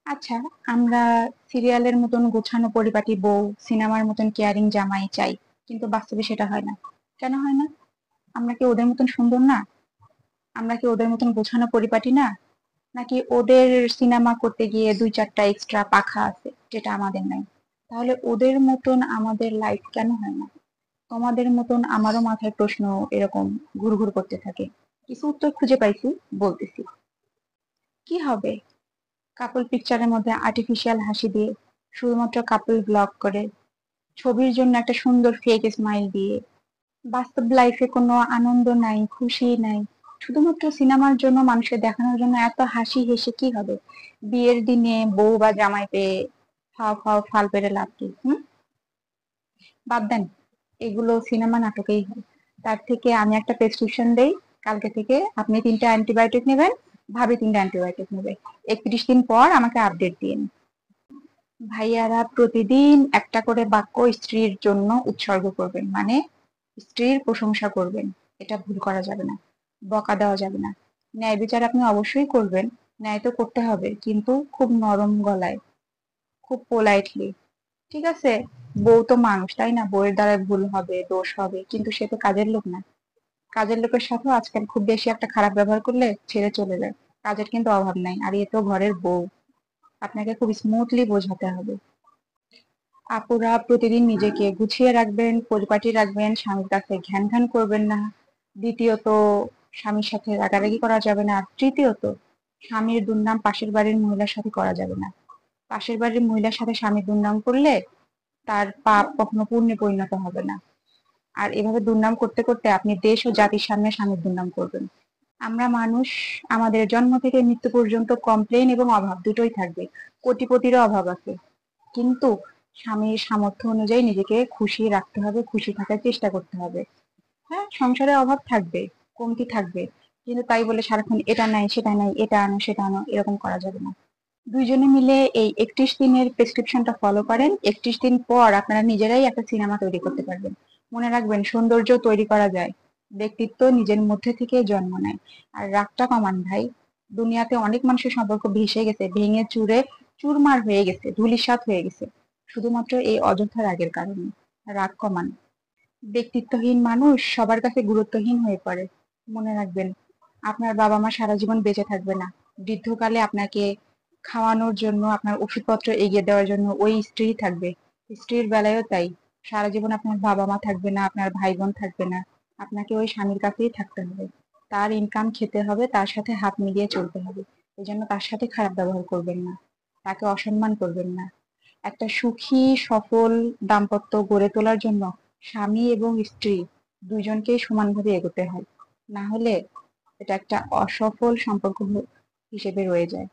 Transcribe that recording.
আচ্ছা, আমরা সিরিয়ালের মতন গোছানো পরিপাটি বউ, সিনেমার মতন কেয়ারিং জামাই চাই, কিন্তু বাস্তবে সেটা হয় না। কেন হয় না? আমরা কি ওদের মতন সুন্দর না? আমরা কি ওদের মতন গোছানো পরিপাটি না? নাকি ওদের সিনেমা করতে গিয়ে দুই চারটা এক্সট্রা পাখা আছে যেটা আমাদের নাই? তাহলে ওদের মতন আমাদের লাইফ কেন হয় না? তোমাদের মতন আমারও মাথায় প্রশ্ন এরকম ঘুরঘুর করতে থাকে। কিছু উত্তর খুঁজে পাইছি, বলতেছি। কি হবে কাপল পিকচারের মধ্যে আর্টিফিশিয়াল হাসি দিয়ে, শুধুমাত্র কাপল ব্লগ করে, ছবির জন্য একটা সুন্দর ফেক স্মাইল দিয়ে? বাস্তব লাইফে কোনো আনন্দ নাই, খুশি নাই, শুধুমাত্র সিনেমার জন্য, মানুষকে দেখানোর জন্য এত হাসি হেসে কি হবে? বিয়ের দিনে বউ বা জামাই পেয়ে ফাও ফাও ফাল পেরে লাভ কি? বাদ দেন, এগুলো সিনেমা নাটকেই হয়। তার থেকে আমি একটা প্রেসক্রিপশন দেই, কালকে থেকে আপনি 3টা অ্যান্টিবায়োটিক নেবেন, ভাবি 3টা অ্যান্টিবায়োটিক নেবে। 31 দিন পর আমাকে আপডেট দিন। ভাইয়ারা প্রতিদিন একটা করে বাক্য স্ত্রীর জন্য উৎসর্গ করবেন, মানে স্ত্রীর প্রশংসা করবেন। এটা ভুল করা যাবে না, বকা দেওয়া যাবে না। ন্যায় বিচার আপনি অবশ্যই করবেন, ন্যায় তো করতে হবে, কিন্তু খুব নরম গলায়, খুব পোলাইটলি। ঠিক আছে, বউ তো মানুষ, তাই না? বউয়ের দ্বারা ভুল হবে, দোষ হবে, কিন্তু সে তো কাজের লোক না। কাজের লোকের সাথেও আজকাল খুব বেশি একটা খারাপ ব্যবহার করলে ছেড়ে চলে যায়। কাজের কিন্তু অভাব নাই, আর এ তো ঘরের বউ, আপনাকে খুব স্মুথলি বোঝাতে হবে। আপুরা প্রতিদিন নিজেকে গুছিয়ে রাখবেন, পরিপাটি রাখবেন, স্বামীর কাছে ঘ্যান ঘ্যান করবেন না। দ্বিতীয়ত, স্বামীর সাথে রাগারাগি করা যাবে না। আর তৃতীয়ত, স্বামীর দুর্নাম পাশের বাড়ির মহিলার সাথে করা যাবে না। পাশের বাড়ির মহিলার সাথে স্বামীর দুর্নাম করলে তার পাপ কখনো পুণ্যে পরিণত হবে না। আর এভাবে দুর্নাম করতে করতে আপনি দেশ ও জাতির সামনে স্বামীর দুর্নাম করবেন। আমরা মানুষ, আমাদের জন্ম থেকে মৃত্যু পর্যন্ত কমপ্লেন এবং অভাব দুটোই থাকবে। কোটিপতিরও অভাব আছে, কিন্তু স্বামীর সামর্থ্য অনুযায়ী নিজেকে খুশি রাখতে হবে, খুশি থাকার চেষ্টা করতে হবে। হ্যাঁ, সংসারে অভাব থাকবে, কমতি থাকবে, কিন্তু তাই বলে সারাক্ষণ এটা নাই সেটা নাই, এটা আনো সেটা আনো, এরকম করা যাবে না। দুইজনে মিলে এই 31 দিনের প্রেসক্রিপশনটা ফলো করেন, 31 দিন পর আপনারা নিজেরাই একটা সিনেমা তৈরি করতে পারবেন। মনে রাখবেন, সৌন্দর্য তৈরি করা যায়, ব্যক্তিত্ব নিজের মধ্যে থেকে জন্ম নেয়। আর রাগটা কমান ভাই। দুনিয়াতে অনেক মানুষের সম্পর্ক ভেসে গেছে, ভেঙে চুরে চুরমার হয়ে গেছে, ধূলিসাৎ হয়ে গেছে, শুধুমাত্র এই অযথা রাগের কারণে। রাগ কমান। ব্যক্তিত্বহীন মানুষ সবার কাছে গুরুত্বহীন হয়ে পড়ে। মনে রাখবেন, আপনার বাবা মা সারা জীবন বেঁচে থাকবে না। বৃদ্ধকালে আপনাকে খাওয়ানোর জন্য, আপনার ওষুধপত্র এগিয়ে দেওয়ার জন্য ওই স্ত্রী থাকবে। স্ত্রীর বেলায়ও তাই, সারা জীবন আপনার বাবা মা থাকবে না, আপনার ভাই বোন থাকবে না। আপনাকে ওই স্বামীর কাছেই থাকতে হবে, তার ইনকাম খেতে হবে, তার সাথে হাত মিলিয়ে চলতে হবে। এই জন্য তার সাথে খারাপ ব্যবহার করবেন না, তাকে অসম্মান করবেন না। একটা সুখী সফল দাম্পত্য গড়ে তোলার জন্য স্বামী এবং স্ত্রী দুইজনকেই সমানভাবে এগোতে হয়, না হলে এটা একটা অসফল সম্পর্ক হিসেবে রয়ে যায়।